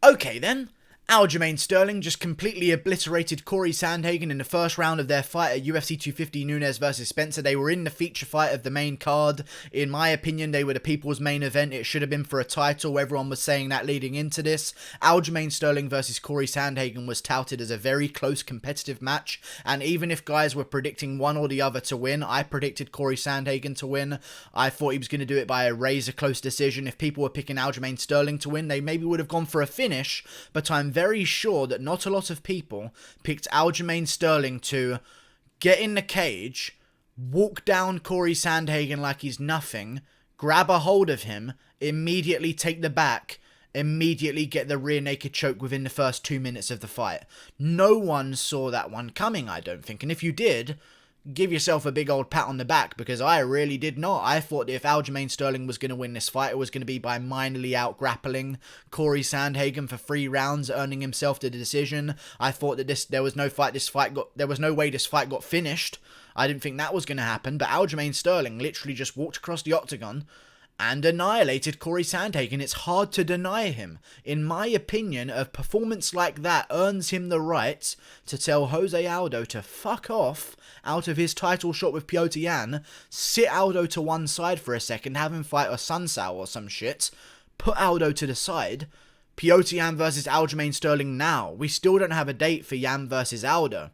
Okay then. Aljamain Sterling just completely obliterated Cory Sandhagen in the first round of their fight at UFC 250 Nunes versus Spencer. They were in the feature fight of the main card. In my opinion, they were the people's main event. It should have been for a title. Everyone was saying that leading into this. Aljamain Sterling versus Cory Sandhagen was touted as a very close competitive match. And even if guys were predicting one or the other to win, I predicted Cory Sandhagen to win. I thought he was going to do it by a razor close decision. If people were picking Aljamain Sterling to win, they maybe would have gone for a finish. But I'm very sure that not a lot of people picked Aljamain Sterling to get in the cage, walk down Cory Sandhagen like he's nothing, grab a hold of him, immediately take the back, immediately get the rear naked choke within the first 2 minutes of the fight. No one saw that one coming, I don't think. And if you did, give yourself a big old pat on the back, because I really did not. I thought that if Aljamain Sterling was going to win this fight, it was going to be by minorly out-grappling Cory Sandhagen for 3 rounds, earning himself the decision. I thought that there was no way this fight got finished. I didn't think that was going to happen, but Aljamain Sterling literally just walked across the octagon and annihilated Cory Sandhagen. It's hard to deny him. In my opinion, a performance like that earns him the right to tell Jose Aldo to fuck off out of his title shot with Piotr Yan, sit Aldo to one side for a second, have him fight a Sunsao or some shit, put Aldo to the side, Piotr Yan versus Aljamain Sterling now. We still don't have a date for Yan versus Aldo.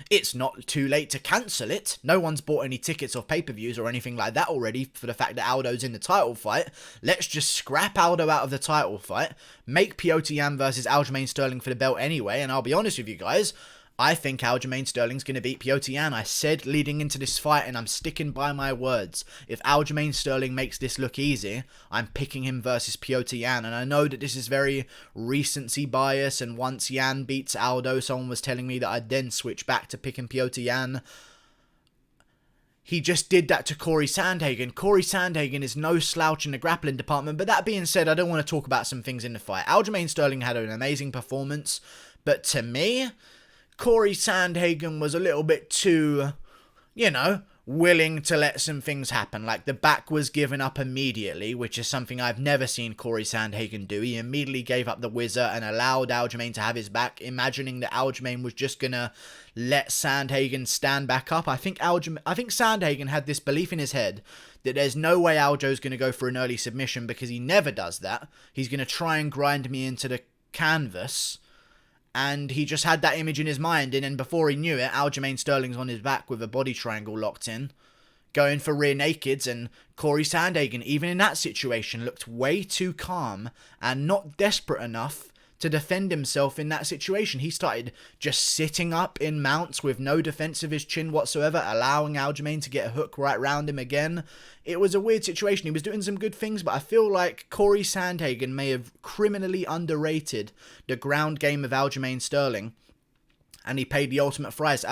It's not too late to cancel it. No one's bought any tickets or pay-per-views or anything like that already for the fact that Aldo's in the title fight. Let's just scrap Aldo out of the title fight, make Piotr Yan versus Aljamain Sterling for the belt anyway, and I'll be honest with you guys, I think Aljamain Sterling's going to beat Piotr Yan. I said leading into this fight, and I'm sticking by my words. If Aljamain Sterling makes this look easy, I'm picking him versus Piotr Yan. And I know that this is very recency bias, and once Yan beats Aldo, someone was telling me that I'd then switch back to picking Piotr Yan. He just did that to Cory Sandhagen. Cory Sandhagen is no slouch in the grappling department, but that being said, I don't want to talk about some things in the fight. Aljamain Sterling had an amazing performance, but to me, Cory Sandhagen was a little bit too, willing to let some things happen. Like, the back was given up immediately, which is something I've never seen Cory Sandhagen do. He immediately gave up the whizzer and allowed Aljamain to have his back, imagining that Aljamain was just gonna let Sandhagen stand back up. I think Sandhagen had this belief in his head that there's no way Aljo's gonna go for an early submission, because he never does that. He's gonna try and grind me into the canvas. And he just had that image in his mind, and then before he knew it, Aljamain Sterling's on his back with a body triangle locked in, going for rear nakeds, and Cory Sandhagen, even in that situation, looked way too calm and not desperate enough to defend himself in that situation. He started just sitting up in mounts with no defense of his chin whatsoever, allowing Aljamain to get a hook right round him again. It was a weird situation. He was doing some good things, but I feel like Cory Sandhagen may have criminally underrated the ground game of Aljamain Sterling, and he paid the ultimate price.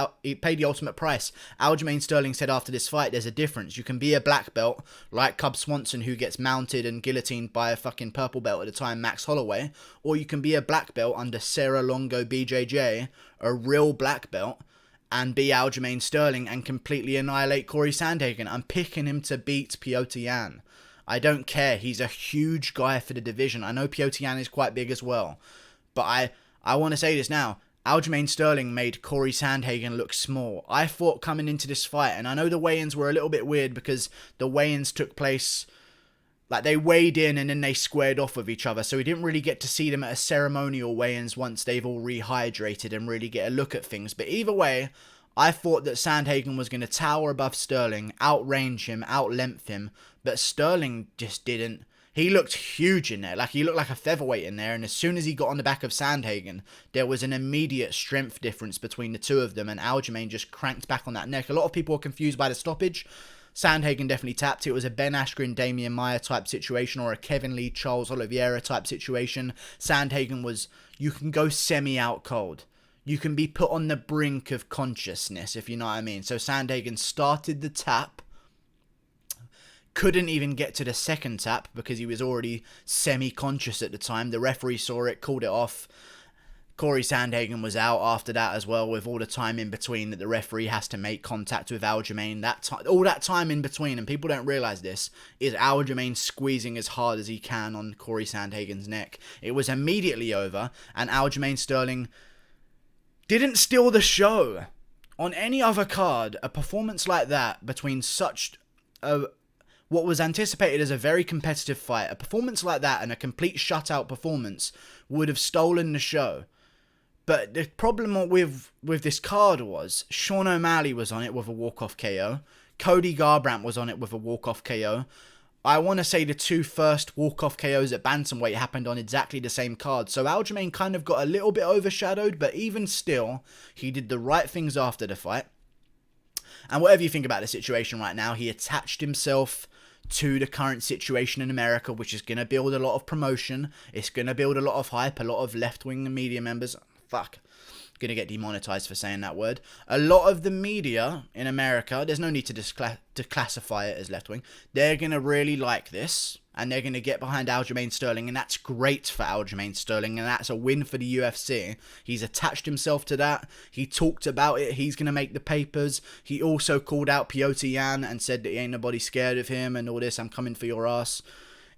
Aljamain Sterling said after this fight, there's a difference. You can be a black belt, like Cub Swanson, who gets mounted and guillotined by a fucking purple belt at the time, Max Holloway, or you can be a black belt under Sarah Longo BJJ, a real black belt, and be Aljamain Sterling and completely annihilate Cory Sandhagen. I'm picking him to beat Piotr Yan. I don't care. He's a huge guy for the division. I know Piotr Yan is quite big as well, but I want to say this now. Aljamain Sterling made Cory Sandhagen look small. I thought coming into this fight, and I know the weigh-ins were a little bit weird because the weigh-ins took place, like, they weighed in and then they squared off with each other, so we didn't really get to see them at a ceremonial weigh-ins once they've all rehydrated and really get a look at things. But either way, I thought that Sandhagen was going to tower above Sterling, outrange him, outlength him, but Sterling just didn't. He looked huge in there, like he looked like a featherweight in there, and as soon as he got on the back of Sandhagen, there was an immediate strength difference between the two of them, and Aljamain just cranked back on that neck. A lot of people were confused by the stoppage. Sandhagen definitely tapped. It was a Ben Askren, Damian Maia type situation, or a Kevin Lee, Charles Oliveira type situation. Sandhagen was, you can go semi-out cold. You can be put on the brink of consciousness, if you know what I mean. So Sandhagen started the tap, couldn't even get to the second tap because he was already semi-conscious at the time. The referee saw it, called it off. Cory Sandhagen was out after that as well, with all the time in between that the referee has to make contact with Aljamain. All that time in between, and people don't realise this, is Aljamain squeezing as hard as he can on Cory Sandhagen's neck. It was immediately over, and Aljamain Sterling didn't steal the show. On any other card, a performance like that between such what was anticipated as a very competitive fight, a performance like that and a complete shutout performance would have stolen the show. But the problem with this card was Sean O'Malley was on it with a walk-off KO. Cody Garbrandt was on it with a walk-off KO. I want to say the two first walk-off KOs at bantamweight happened on exactly the same card. So Aljamain kind of got a little bit overshadowed, but even still, he did the right things after the fight. And whatever you think about the situation right now, he attached himself to the current situation in America, which is going to build a lot of promotion. It's going to build a lot of hype, a lot of left-wing media members. Gonna get demonetized for saying that word. A lot of the media in America, there's no need to classify it as left-wing. They're gonna really like this, and they're gonna get behind Aljamain Sterling, and that's great for Aljamain Sterling, and that's a win for the UFC. He's attached himself to that. He talked about it. He's gonna make the papers. He also called out Petr Yan and said that he ain't nobody scared of him and all this. I'm coming for your ass.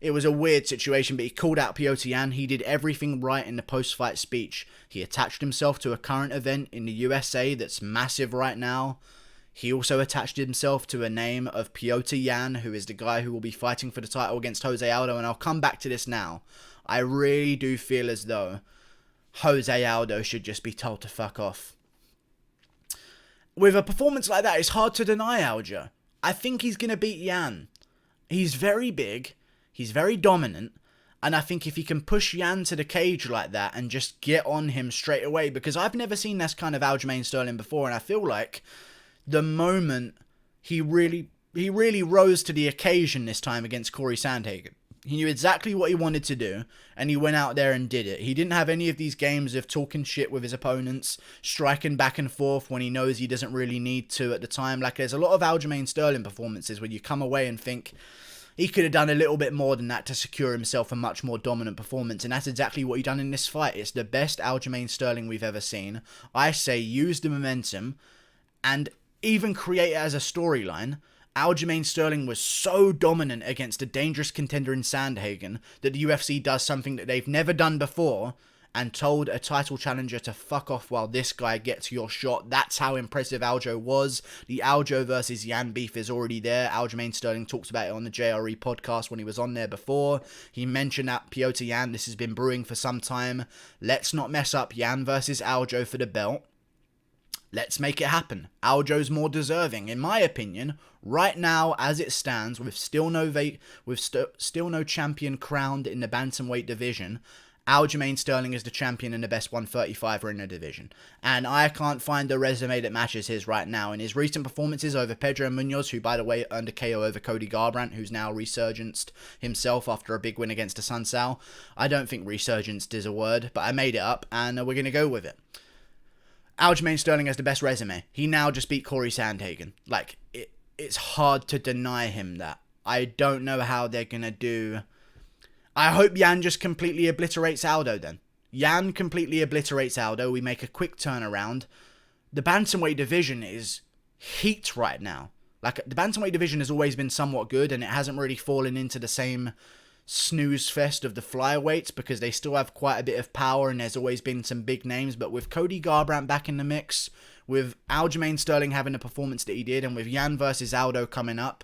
It was a weird situation, but he called out Petr Yan. He did everything right in the post-fight speech. He attached himself to a current event in the USA that's massive right now. He also attached himself to a name of Petr Yan, who is the guy who will be fighting for the title against Jose Aldo, and I'll come back to this now. I really do feel as though Jose Aldo should just be told to fuck off. With a performance like that, it's hard to deny Aljo. I think he's going to beat Yan. He's very big. He's very dominant, and I think if he can push Yan to the cage like that and just get on him straight away, because I've never seen this kind of Aljamain Sterling before, and I feel like the moment he really rose to the occasion this time against Cory Sandhagen. He knew exactly what he wanted to do, and he went out there and did it. He didn't have any of these games of talking shit with his opponents, striking back and forth when he knows he doesn't really need to at the time. Like, there's a lot of Aljamain Sterling performances where you come away and think, he could have done a little bit more than that to secure himself a much more dominant performance, and that's exactly what he done in this fight. It's the best Aljamain Sterling we've ever seen. I say use the momentum and even create it as a storyline. Aljamain Sterling was so dominant against a dangerous contender in Sandhagen that the UFC does something that they've never done before and told a title challenger to fuck off while this guy gets your shot. That's how impressive Aljo was. The Aljo versus Yan beef is already there. Aljamain Sterling talks about it on the JRE podcast when he was on there before. He mentioned that Petr Yan, this has been brewing for some time. Let's not mess up Yan versus Aljo for the belt. Let's make it happen. Aljo's more deserving, in my opinion. Right now, as it stands, with still no champion crowned in the bantamweight division, Aljamain Sterling is the champion and the best 135er in the division. And I can't find a resume that matches his right now. In his recent performances over Pedro Munoz, who, by the way, earned a KO over Cody Garbrandt, who's now resurgenced himself after a big win against the Sunsao. I don't think resurgenced is a word, but I made it up, and we're going to go with it. Aljamain Sterling has the best resume. He now just beat Cory Sandhagen. Like, it's hard to deny him that. I don't know how they're going to do. I hope Yan just completely obliterates Aldo then. Yan completely obliterates Aldo. We make a quick turnaround. The bantamweight division is heat right now. Like, the bantamweight division has always been somewhat good, and it hasn't really fallen into the same snooze fest of the flyweights because they still have quite a bit of power and there's always been some big names. But with Cody Garbrandt back in the mix, with Aljamain Sterling having the performance that he did, and with Yan versus Aldo coming up,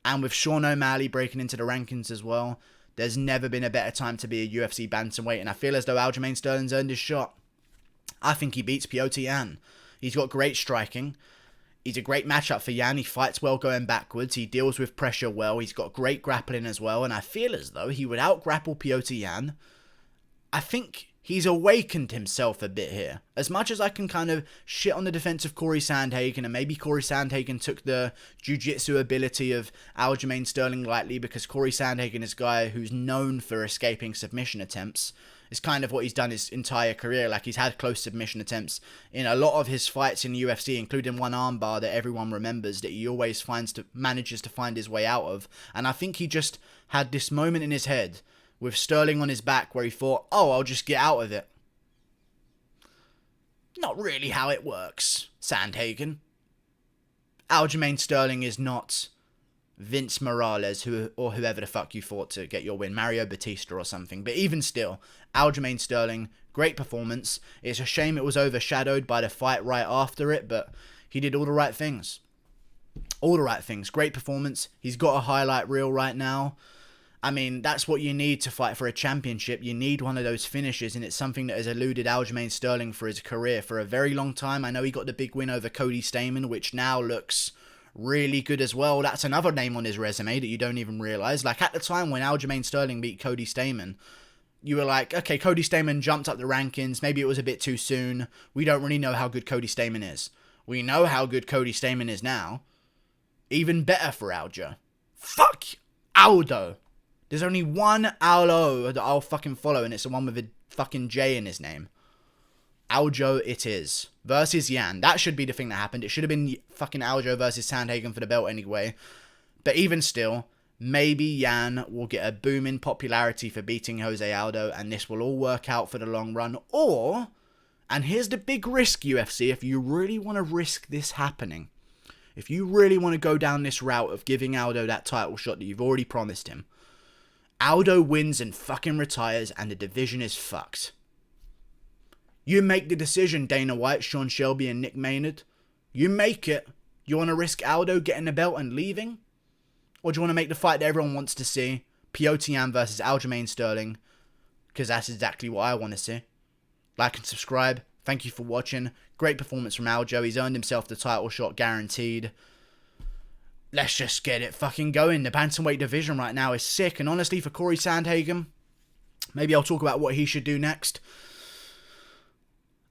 and with Sean O'Malley breaking into the rankings as well, there's never been a better time to be a UFC bantamweight, and I feel as though Aljamain Sterling's earned his shot. I think he beats Petr Yan. He's got great striking. He's a great matchup for Yan. He fights well going backwards. He deals with pressure well. He's got great grappling as well. And I feel as though he would out-grapple Petr Yan. I think he's awakened himself a bit here. As much as I can kind of shit on the defense of Cory Sandhagen, and maybe Cory Sandhagen took the jiu-jitsu ability of Aljamain Sterling lightly because Cory Sandhagen is a guy who's known for escaping submission attempts. It's kind of what he's done his entire career. Like, he's had close submission attempts in a lot of his fights in the UFC, including one armbar that everyone remembers that he always manages to find his way out of. And I think he just had this moment in his head with Sterling on his back where he thought, oh, I'll just get out of it. not really how it works, Sandhagen. Aljamain Sterling is not Vince Morales or whoever the fuck you fought to get your win, Mario Batista or something. But even still, Aljamain Sterling, great performance. It's a shame it was overshadowed by the fight right after it, but he did all the right things. All the right things. Great performance. He's got a highlight reel right now. I mean, that's what you need to fight for a championship. You need one of those finishes, and it's something that has eluded Aljamain Sterling for his career for a very long time. I know he got the big win over Cory Sandhagen, which now looks really good as well. That's another name on his resume that you don't even realise. Like, at the time when Aljamain Sterling beat Cory Sandhagen, you were like, okay, Cory Sandhagen jumped up the rankings. Maybe it was a bit too soon. We don't really know how good Cory Sandhagen is. We know how good Cory Sandhagen is now. Even better for Aljo. Fuck Aldo. There's only one Aldo that I'll fucking follow, and it's the one with a fucking J in his name. Aljo it is. Versus Yan. That should be the thing that happened. It should have been fucking Aljo versus Sandhagen for the belt anyway. But even still, maybe Yan will get a boom in popularity for beating Jose Aldo, and this will all work out for the long run. Or, and here's the big risk, UFC, if you really want to risk this happening, if you really want to go down this route of giving Aldo that title shot that you've already promised him, Aldo wins and fucking retires, and the division is fucked. You make the decision, Dana White, Sean Shelby, and Nick Maynard. You make it. You want to risk Aldo getting the belt and leaving? Or do you want to make the fight that everyone wants to see? Petr Yan versus Aljamain Sterling. Because that's exactly what I want to see. Like and subscribe. Thank you for watching. Great performance from Aljo. He's earned himself the title shot, guaranteed. Let's just get it fucking going. The bantamweight division right now is sick. And honestly, for Cory Sandhagen, maybe I'll talk about what he should do next.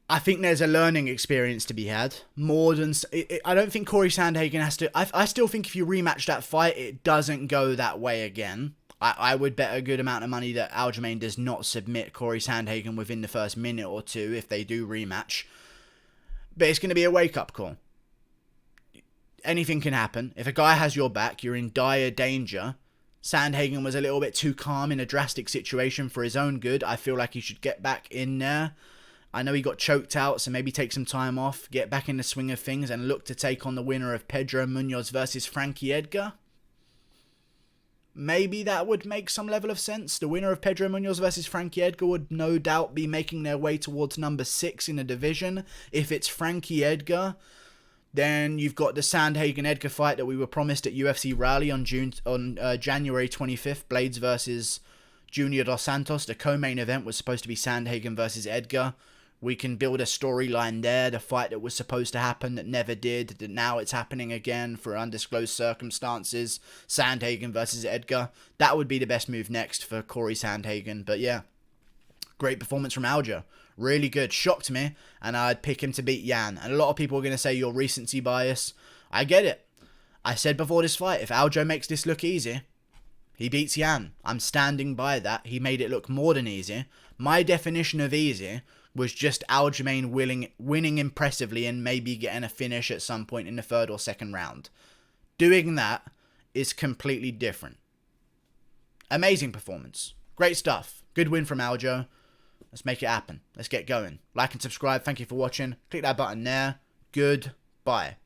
I think there's a learning experience to be had. More than... I don't think Cory Sandhagen has to... I still think if you rematch that fight, it doesn't go that way again. I would bet a good amount of money that Aljamain does not submit Cory Sandhagen within the first minute or two if they do rematch. But it's going to be a wake-up call. Anything can happen. If a guy has your back, you're in dire danger. Sandhagen was a little bit too calm in a drastic situation for his own good. I feel like he should get back in there. I know he got choked out, so maybe take some time off, get back in the swing of things, and look to take on the winner of Pedro Munoz versus Frankie Edgar. Maybe that would make some level of sense. The winner of Pedro Munoz versus Frankie Edgar would no doubt be making their way towards number 6 in the division. If it's Frankie Edgar, then you've got the Sandhagen-Edgar fight that we were promised at UFC Raleigh on January 25th. Blades versus Junior Dos Santos. The co-main event was supposed to be Sandhagen versus Edgar. We can build a storyline there. The fight that was supposed to happen that never did. That now it's happening again for undisclosed circumstances. Sandhagen versus Edgar. That would be the best move next for Cory Sandhagen. But yeah, great performance from Aljo. Really good. Shocked me. And I'd pick him to beat Yan. And a lot of people are going to say your recency bias. I get it. I said before this fight, if Aljo makes this look easy, he beats Yan. I'm standing by that. He made it look more than easy. My definition of easy was just Aljamain winning impressively and maybe getting a finish at some point in the third or second round. Doing that is completely different. Amazing performance. Great stuff. Good win from Aljo. Let's make it happen. Let's get going. Like and subscribe. Thank you for watching. Click that button there. Goodbye.